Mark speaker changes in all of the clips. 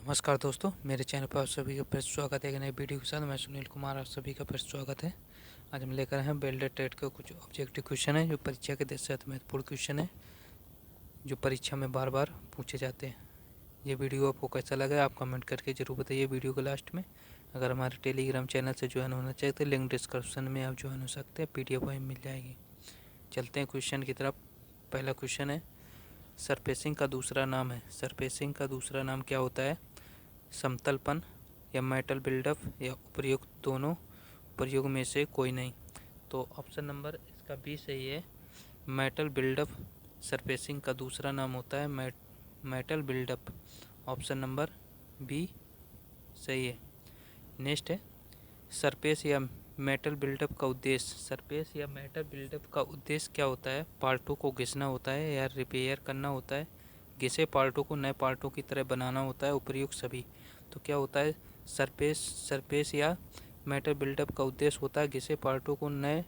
Speaker 1: नमस्कार दोस्तों, मेरे चैनल पर आप सभी का फिर स्वागत है एक नई वीडियो के साथ। मैं सुनील कुमार, आप सभी का फिर स्वागत है। आज हम लेकर हैं वेल्डेड टेट के कुछ ऑब्जेक्टिव क्वेश्चन है जो परीक्षा के दृष्टि से महत्वपूर्ण क्वेश्चन है जो परीक्षा में बार बार पूछे जाते हैं। ये वीडियो आपको कैसा लगा आप कमेंट करके जरूर बताइए वीडियो के लास्ट में। अगर हमारे टेलीग्राम चैनल से ज्वाइन होना चाहिए तो लिंक डिस्क्रिप्शन में आप ज्वाइन हो सकते हैं, PDF वहीं मिल जाएगी। चलते हैं क्वेश्चन की तरफ। पहला क्वेश्चन है, सरफेसिंग का दूसरा नाम है। सरफेसिंग का दूसरा नाम क्या होता है? समतलपन या मेटल बिल्डअप या उपर्युक्त दोनों, उपर्युक्त में से कोई नहीं। तो ऑप्शन नंबर इसका बी सही है, मेटल बिल्डअप सरफेसिंग का दूसरा नाम होता है metal buildup. Option number B सही है। नेक्स्ट है, सरफेस या मेटल बिल्डअप का उद्देश्य। सरफेस या मेटल बिल्डअप का उद्देश्य क्या होता है? पार्टों को घिसना होता है या रिपेयर करना होता है? घिसे पार्टों को नए पार्टों की तरह बनाना होता है? उपर्युक्त सभी। तो क्या होता है? सरफेस या मेटल बिल्डअप का उद्देश्य होता है घिसे पार्टों को नए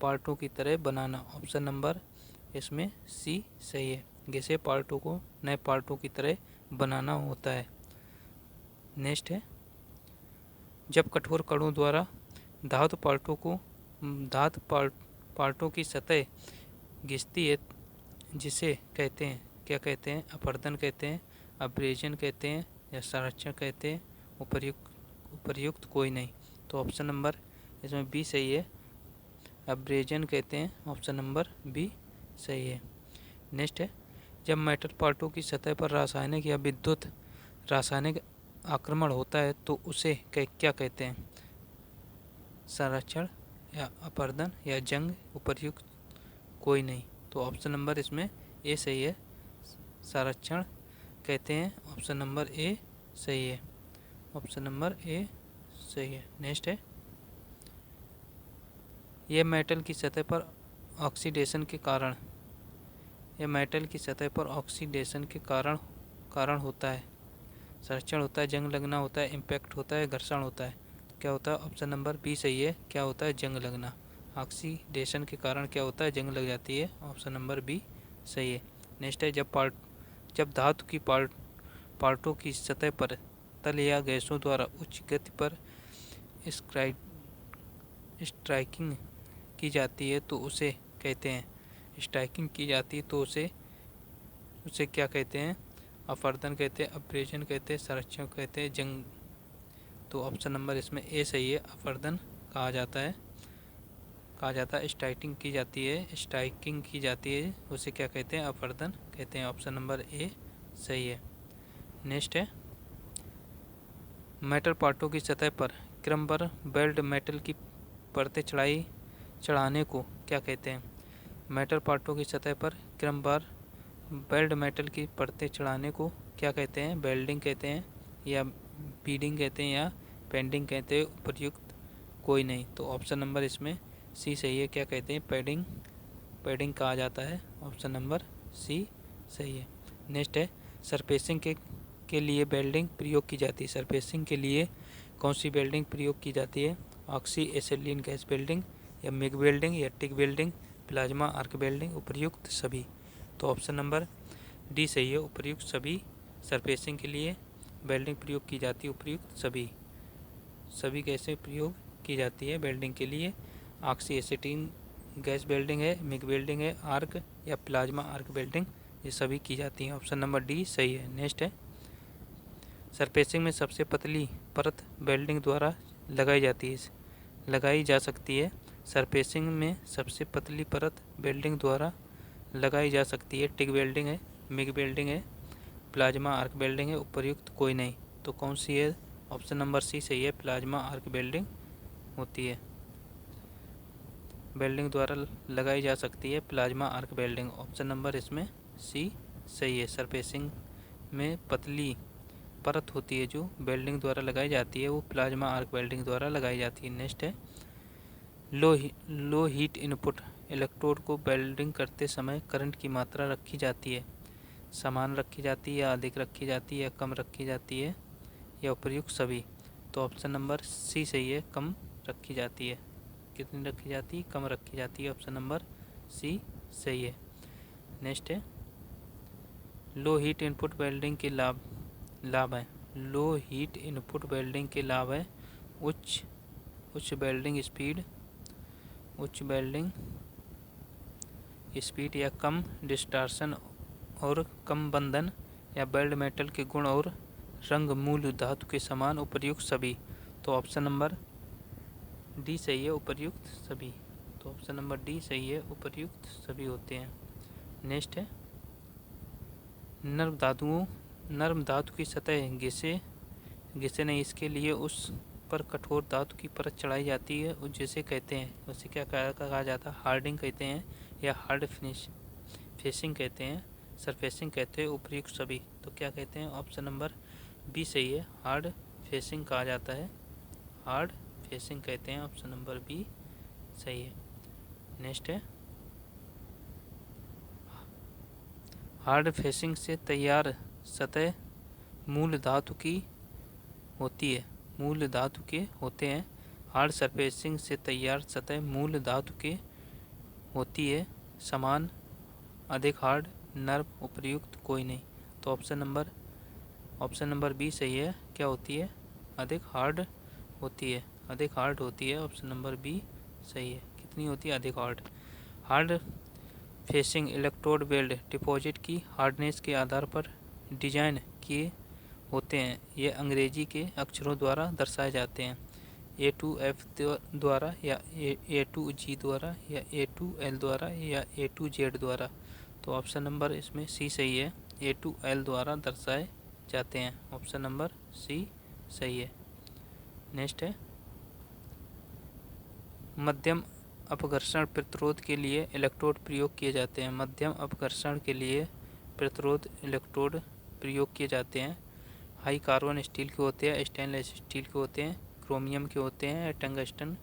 Speaker 1: पार्टों की तरह बनाना। ऑप्शन नंबर इसमें सी सही है, घिसे पार्टों को नए पार्टों की तरह बनाना होता है। नेक्स्ट है, जब कठोर कणों द्वारा धातु पार्टों की सतह घिसती है जिसे कहते हैं, क्या कहते हैं? अपरदन कहते हैं, अब्रेजन कहते हैं या संरक्षण कहते हैं? उपर्युक्त कोई नहीं। तो ऑप्शन नंबर इसमें बी सही है, अब्रेजन कहते हैं। ऑप्शन नंबर बी सही है। नेक्स्ट है, जब मेटल पार्टों की सतह पर रासायनिक या विद्युत रासायनिक आक्रमण होता है तो उसे क्या कहते हैं? संरक्षण या अपरदन या जंग? उपर्युक्त कोई नहीं। तो ऑप्शन नंबर इसमें ए सही है, संरक्षण कहते हैं। ऑप्शन नंबर ए सही है, ऑप्शन नंबर ए सही है। नेक्स्ट है, यह मेटल की सतह पर ऑक्सीडेशन के कारण, यह मेटल की सतह पर ऑक्सीडेशन के कारण होता है। संरक्षण होता है, जंग लगना होता है, इम्पैक्ट होता है, घर्षण होता है? क्या होता है? ऑप्शन नंबर बी सही है, क्या होता है? जंग लगना। ऑक्सीडेशन के कारण क्या होता है? जंग लग जाती है। ऑप्शन नंबर बी सही है। नेक्स्ट है, जब धातु की पार्टों की सतह पर तल या गैसों द्वारा उच्च गति पर स्ट्राइकिंग की जाती है तो उसे कहते हैं, स्ट्राइकिंग की जाती है तो उसे क्या कहते हैं? अपरदन कहते हैं, अब्रेजन कहते हैं, संरक्षण कहते हैं, जंग? तो ऑप्शन नंबर इसमें ए सही है, अपरदन कहा जाता है। स्ट्राइकिंग की जाती है उसे क्या कहते हैं? अपरदन कहते हैं। ऑप्शन नंबर ए सही है। नेक्स्ट है, मेटल पार्टों की सतह पर क्रमबद्ध बेल्ट मेटल की परतें चढ़ाने को क्या कहते हैं? मेटल पार्टों की सतह पर क्रमबद्ध बेल्ट मेटल की परतें चढ़ाने को क्या कहते हैं? बेल्डिंग कहते हैं या बीडिंग कहते हैं या पेंडिंग कहते हैं? उपर्युक्त कोई नहीं। तो ऑप्शन नंबर इसमें सी सही है, क्या कहते हैं? पैडिंग कहा जाता है। ऑप्शन नंबर सी सही है। नेक्स्ट है, सरफेसिंग के लिए वेल्डिंग प्रयोग की जाती है। सरफेसिंग के लिए कौन सी वेल्डिंग प्रयोग की जाती है? ऑक्सी एसिटिलीन गैस वेल्डिंग या मिग वेल्डिंग या टिक वेल्डिंग, प्लाज्मा आर्क वेल्डिंग? उपर्युक्त सभी। तो ऑप्शन नंबर डी सही है, उपर्युक्त सभी। सरफेसिंग के लिए वेल्डिंग प्रयोग की जाती है, उपर्युक्त सभी कैसे प्रयोग की जाती है वेल्डिंग के लिए? ऑक्सी एसिटिलीन गैस वेल्डिंग है, मिग वेल्डिंग है, आर्क या प्लाज्मा आर्क वेल्डिंग, ये सभी की जाती हैं। ऑप्शन नंबर डी सही है। नेक्स्ट है, सरफेसिंग में सबसे पतली परत वेल्डिंग द्वारा लगाई जा सकती है। सरफेसिंग में सबसे पतली परत वेल्डिंग द्वारा लगाई जा सकती है। टिक वेल्डिंग है, मिग वेल्डिंग है, प्लाज्मा आर्क वेल्डिंग है? उपर्युक्त कोई नहीं। तो कौन सी है? ऑप्शन नंबर सी सही है, प्लाज्मा आर्क वेल्डिंग होती है, वेल्डिंग द्वारा लगाई जा सकती है plasma arc welding. Option number इसमें सी सही है। सरफेसिंग में पतली परत होती है जो वेल्डिंग द्वारा लगाई जाती है वो प्लाज्मा आर्क वेल्डिंग द्वारा लगाई जाती है। नेक्स्ट है, लो हीट इनपुट इलेक्ट्रोड को वेल्डिंग करते समय करंट की मात्रा रखी जाती है, समान रखी जाती है या अधिक रखी जाती है या कम रखी जाती है या उपर्युक्त सभी? तो ऑप्शन नंबर सी सही है, कम रखी जाती है। कितनी रखी जाती है? कम रखी जाती है। ऑप्शन नंबर सी सही है। नेक्स्ट है, लो हीट इनपुट वेल्डिंग के लाभ हैं। लो हीट इनपुट वेल्डिंग के लाभ है उच्च वेल्डिंग स्पीड या कम डिस्टॉर्शन और कम बंधन या वेल्ड मेटल के गुण और रंग मूल धातु के समान उपर्युक्त सभी। तो ऑप्शन नंबर डी सही है, उपर्युक्त सभी। तो ऑप्शन नंबर डी सही है, उपर्युक्त सभी होते हैं। नेक्स्ट है नर्म धातु की सतह घिसे नहीं, इसके लिए उस पर कठोर धातु की परत चढ़ाई जाती है और जिसे कहते हैं, उसे क्या कहा जाता है, हार्डिंग कहते हैं या हार्ड फेसिंग कहते हैं, सरफेसिंग कहते हैं, उपर्युक्त सभी। तो क्या कहते हैं, ऑप्शन नंबर बी सही है, हार्ड फेसिंग कहा जाता है, हार्ड फेसिंग कहते हैं, ऑप्शन नंबर बी सही है। नेक्स्ट है हार्ड फेसिंग से तैयार सतह मूल धातु की होती है, मूल धातु के होते हैं। हार्ड सरफेसिंग से तैयार सतह मूल धातु के होती है, समान, अधिक हार्ड, नर्म, उपर्युक्त कोई नहीं। तो ऑप्शन नंबर बी सही है, क्या होती है, अधिक हार्ड होती है, अधिक हार्ड होती है, ऑप्शन नंबर बी सही है। कितनी होती है, अधिक hard. Hard facing electrode weld deposit की हार्डनेस के आधार पर डिजाइन किए होते हैं, ये अंग्रेजी के अक्षरों द्वारा दर्शाए जाते हैं, A2F द्वारा या A2G द्वारा या A2L द्वारा या A2Z द्वारा। तो ऑप्शन नंबर इसमें सी सही है, A2L द्वारा दर्शाए जाते हैं, ऑप्शन नंबर सी सही है। नेक्स्ट है मध्यम अपघर्षण प्रतिरोध के लिए इलेक्ट्रोड प्रयोग किए जाते हैं, मध्यम अपघर्षण के लिए प्रतिरोध इलेक्ट्रोड प्रयोग किए जाते हैं। हाई कार्बन स्टील के होते हैं, स्टेनलेस स्टील के होते हैं, क्रोमियम के होते हैं, टंगस्टन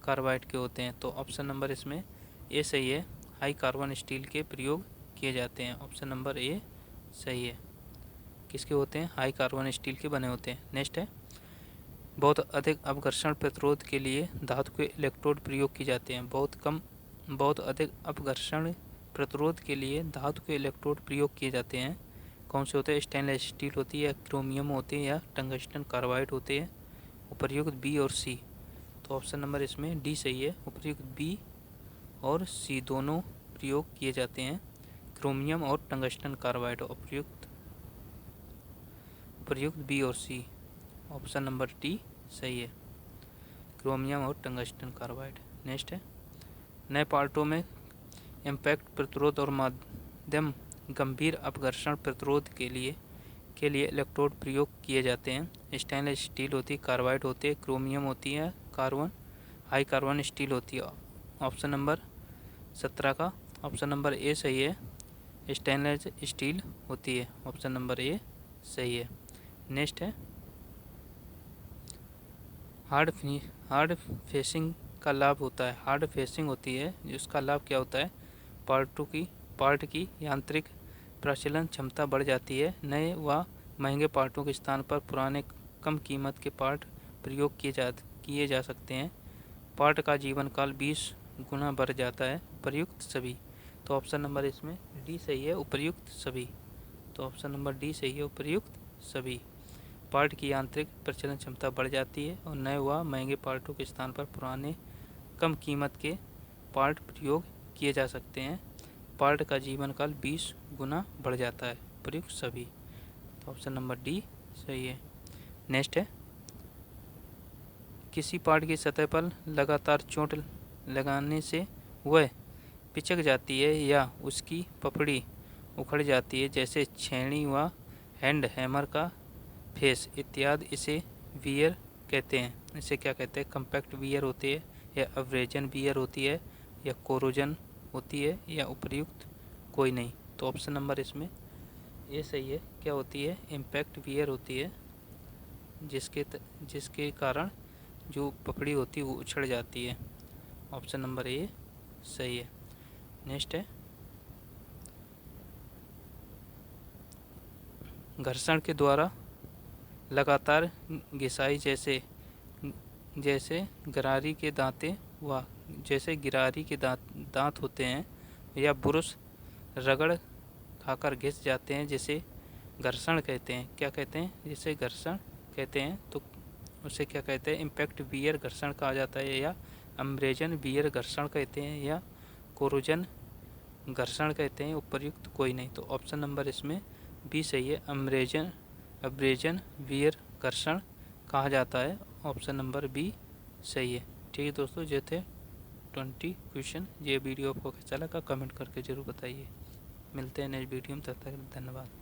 Speaker 1: कार्बाइड के होते हैं। तो ऑप्शन नंबर इसमें ए सही है, हाई कार्बन स्टील के प्रयोग किए जाते हैं, ऑप्शन नंबर ए सही है। किसके होते हैं, हाई कार्बन स्टील के बने होते हैं। नेक्स्ट है बहुत अधिक अपघर्षण प्रतिरोध के लिए धातु के इलेक्ट्रोड प्रयोग किए जाते हैं, बहुत अधिक अपघर्षण प्रतिरोध के लिए धातु के इलेक्ट्रोड प्रयोग किए जाते हैं। कौन से होते हैं, स्टेनलेस स्टील होती है, क्रोमियम होते हैं या टंगस्टन कार्बाइड होते हैं, उपर्युक्त बी और सी। तो ऑप्शन नंबर इसमें डी सही है, उपर्युक्त बी और सी दोनों प्रयोग किए जाते हैं, क्रोमियम और टंगस्टन कार्बाइड, उपर्युक्त बी और सी, ऑप्शन नंबर डी सही है, क्रोमियम और टंगस्टन कार्बाइड। नेक्स्ट है नए पार्टों में इम्पैक्ट प्रतिरोध और माध्यम गंभीर अपघर्षण प्रतिरोध के लिए इलेक्ट्रोड प्रयोग किए जाते हैं। स्टेनलेस स्टील होती है, कार्बाइड होती है, क्रोमियम होती है, हाई कार्बन स्टील होती है। ऑप्शन नंबर 17 का ऑप्शन नंबर ए सही है, स्टेनलेस स्टील होती है, ऑप्शन नंबर ए सही है। नेक्स्ट है हार्ड फेसिंग का लाभ होता है, हार्ड फेसिंग होती है जिसका लाभ क्या होता है, पार्ट की यांत्रिक प्रचलन क्षमता बढ़ जाती है, नए व महंगे पार्टों के स्थान पर पुराने कम कीमत के पार्ट प्रयोग किए जा सकते हैं, पार्ट का जीवन काल 20 गुना बढ़ जाता है, उपर्युक्त सभी। तो ऑप्शन नंबर इसमें डी सही है, उपर्युक्त सभी। तो ऑप्शन नंबर डी सही है, उपर्युक्त सभी। पार्ट की यांत्रिक प्रचलन क्षमता बढ़ जाती है और नए व महंगे पार्टों के स्थान पर पुराने कम कीमत के पार्ट प्रयोग किए जा सकते हैं, पार्ट का जीवन काल 20 गुना बढ़ जाता है, उपर्युक्त सभी। तो ऑप्शन नंबर डी सही है। नेक्स्ट है किसी पार्ट की सतह पर लगातार चोट लगाने से वह पिचक जाती है या उसकी पपड़ी उखड़ जाती है, जैसे छेनी व हैंड हैमर का फेस इत्यादि, इसे वियर कहते हैं। इसे क्या कहते हैं, कम्पैक्ट वियर होती है या अब्रेजन वियर होती है या कोरोजन होती है या उपर्युक्त कोई नहीं। तो ऑप्शन नंबर इसमें ए सही है, क्या होती है, इम्पैक्ट वियर होती है, जिसके कारण जो पपड़ी होती है वो उछड़ जाती है, ऑप्शन नंबर ए सही है। नेक्स्ट है घर्षण के द्वारा लगातार घिसाई जैसे गिरारी के दांत होते हैं या ब्रुश रगड़ खाकर घिस जाते हैं, जिसे घर्षण कहते हैं। क्या कहते हैं? जिसे घर्षण कहते हैं तो उसे क्या कहते हैं? इम्पैक्ट वियर घर्षण कहा जाता है, या अम्ब्रेजन वियर घर्षण कहते हैं, या कोरोजन घर्षण कहते हैं। उपयुक्त कोई नहीं, तो ऑप्शन नंबर इसमें बी सही है। अब्रेजन वियर घर्षण कहा जाता है। ऑप्शन नंबर बी सही है। ठीक है दोस्तों, ये थे 20 क्वेश्चन। ये वीडियो आपको कैसा लगा कमेंट करके ज़रूर बताइए। मिलते हैं नेक्स्ट वीडियो में, तब तक धन्यवाद।